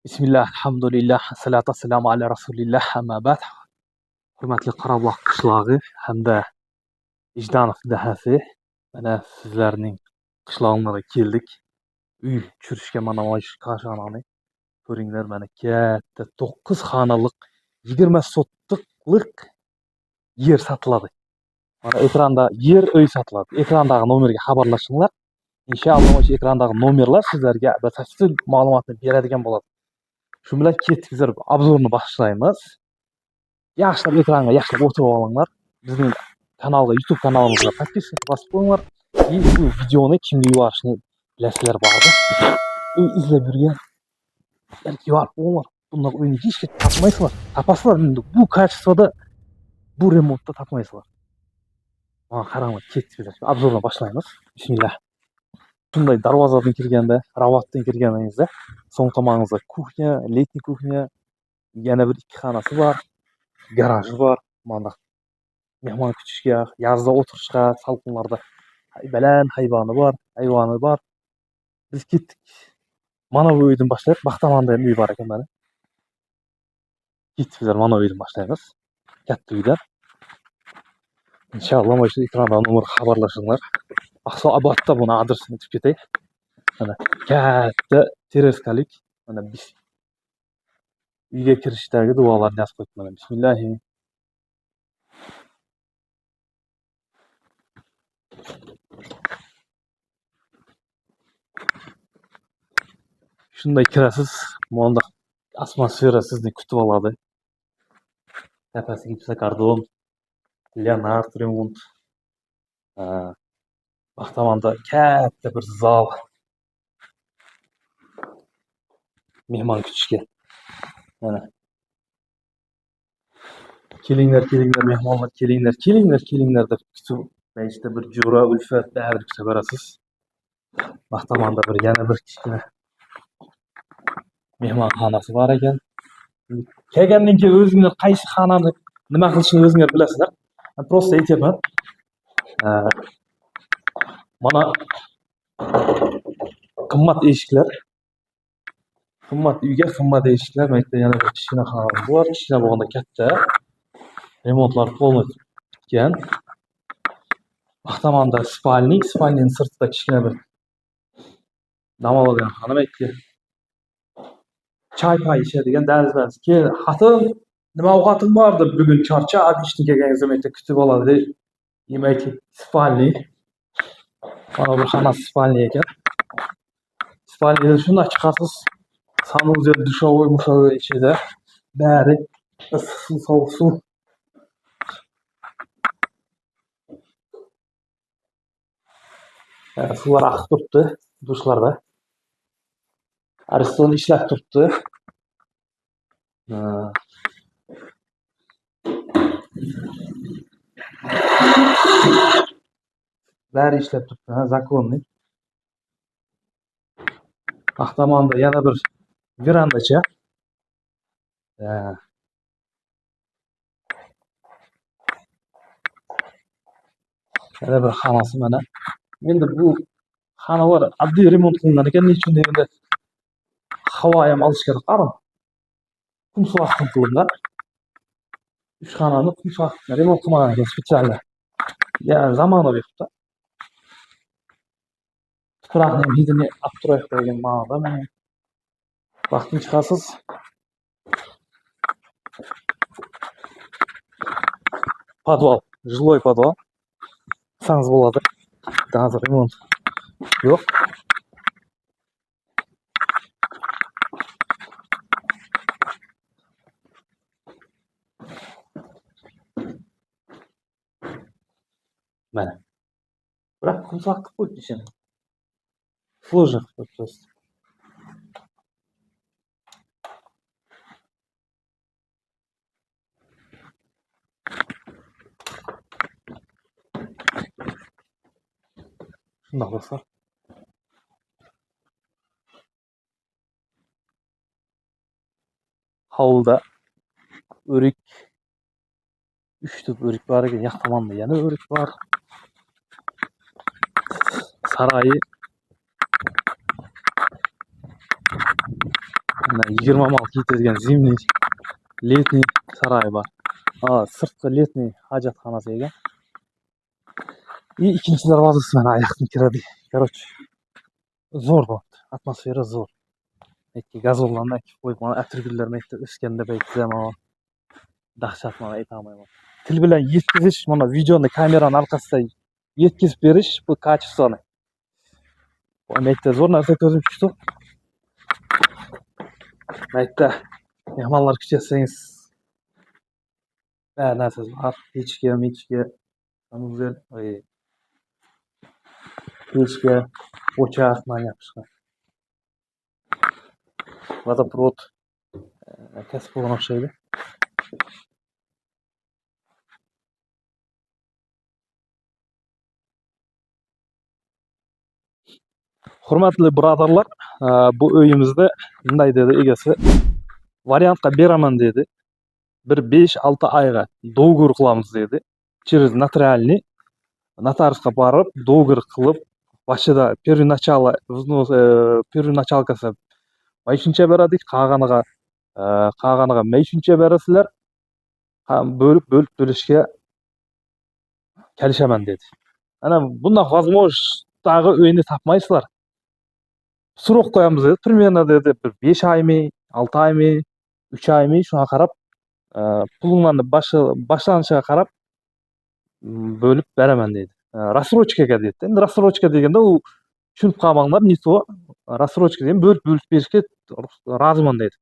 Bismillah, alhamdulillah, salatu vassalamu ala rasulillah, amma ba'd. Hurmatli Qorabog' qishlog'i hamda Ijdanov dahasi. Mana sizlarning qishlog'ingizga keldik. Uy tushirishga mana osh qashonani. Ko'ringlar, mana katta 9 xonalik 20 sotliq yer sotiladi. Mana ekranda yer uy sotiladi. Ekrandagi nomerga xabarlashinglar. Inshaalloh o'sha ekrandagi nomerlar sizlarga batafsil ma'lumotni beradigan bo'ladi. Shu bilan ketdik, obzorni boshlaymiz. Yaxshilab ekranga yaxshilab o'tirib olinglar. Bizning kanalga, YouTube kanalimizga podpiska bosib qo'yinglar. Bu videoni kimga yuborishni bilasizlar bormi? İzlab yurgan balki yuborib qo'yinglar. Bunday o'yinni hech kim topmaysizlar. Topasizlar endi bu kачествоda, bu remontda topmaysizlar. Mana qaranglar, ketdik biz. Obzorni boshlaymiz. Bismillah. Shunday darvozadan kirganda, ravatdan kirganingizda so'ng tomoningizda kuxnya, letniy kuxnya, yana bir ikki xonasi bor. Garaji bor. Mana mehmon kutishga, yozda o'tirishga, salqinlarda baland hayvoni bor. Biz ketdik. Mana bu uydan boshlab, Baxtamonda ham uy bor ekan mana. Ketdik bizlar, mana bu uydan boshlaymiz. Katta uylar. Inshaalloh mana shu ekrandan nomer xabarlashinglar. Aqso Obodda buni adresini aytib ketay. Mana katta terraskalik, mana biz uyga kirishdagi duolarni yozib qo'yibman. Mana bismillah. Shunday kirasiz, mana atmosfera sizni kutib oladi. Tepasiga gipsokardon, Leonard remont. Baxtamonda katta bir zal. Mehmon kutishga. Mana. Kelinglar, mehmonlar, kelinglar deb kutib, işte bir jo'ra ulfat baribir kutib berasiz. Baxtamonda yana bir kichkina mehmonxonasi bor ekan. Kelgandan keyin o'zingizlar qaysi xonani nima qilishni o'zingizlar bilasizlar. Просто aytaman. Mana qimmat eshiklar. Qimmat uyga qimmat eshiklar. Mana yana bir kichkina xonamiz bor. Kichkina bo'lganda katta. Remontlar полностью bitgan. Baxtamonda spalnik sirtida kichkina bir dam oladigan xona aytdi. Choy pay ichadigan dazlaz. Keyin xotin nima ovqating bor deb bugun charchab ishdan kelganingizda mayda kutib oladi. Demak, spalnik. Mana bu xona spalnik ekan. Spalnikda shunday chiqasiz. Sanuzel dushovoy mushovoy ichida bari issiq suv, sovuq suv. Sular oqib turibdi dushlarda. Ariston ishlab turibdi. Bari ishlab turibdi, zakonniy. Baxtamonda yana bir verandacha. Yana bir xonasi mana. Endi bu xona var, oddiy remont qilingan ekan, nechun deganda havo ham olish kerak qarang. Qum suv ostida qilingan. 3 xonani qum suv ostida remont qilmagan ekan spetsialni. Ya zamonaviy qilibdi. Tuproqning hidini olib turib qo'ygan ma'noda mana. Vaqtni chiqasiz. Подвал, жилой подвал. Sangiz bo'ladi. Hozir remont yo'q. Mana. Biroq qumsoq qilib qo'yibdi ishini. Sложно qilib qo'yibdi. Shunday bo'lsa. Hovlida o'rik 3 tup o'rik bor ekan, yoq tomonda yana o'rik bor. Saroyi Mana 20 mal kiydirgan zimniy, letniy saroy bor. Sirtqi letniy hojatxonasi ekan. И ikkinchi darvozasi mana ayaqni kiradi. Короче, zo'r bo'ldi. Atmosfera zo'r. Gazollarni ekib qo'yib, mana atribullar maktab o'sganda paytda mana dahshat mana aytolmayman. Til bilan yetkazish, mana videoni kamerani orqasida yetkazib berish bu kачествоni. Bu maktab zo'r narsa ko'zim tushdi. Maktab mehmonlar kutsangiz bor narsasi bor. Pechka, sanuzel, pechka, o'choq mana yapishgan. Vodoprovod kasb bo'lgan o'xshaydi. Hurmatli birodarlar, bu uyimizda bunday dedi egasi. Variantga beraman dedi. Bir 5-6 oyga do'g'ir qilamiz dedi. Через нотариальный notariusga borib, do'g'ir qilib, boshida первый началкасы mayshuncha beradik, qolganiga mayshuncha berasizlar. Bo'lib to'lashga kelishaman dedi. Ana bundan возможностьdagi uyni topmaysizlar. So'roq qo'yamiz dedi. Примерно dedi, bir 5 oymi, 6 oymi, 3 oymi shunga qarab, pulinglarni boshlanishiga qarab bo'lib beraman dedi. Рассрочкаga dedi. Endi рассрочка deganda u tushunib qolmanglar, не то. Рассрочка degan bo'lib berishga roziman dedi.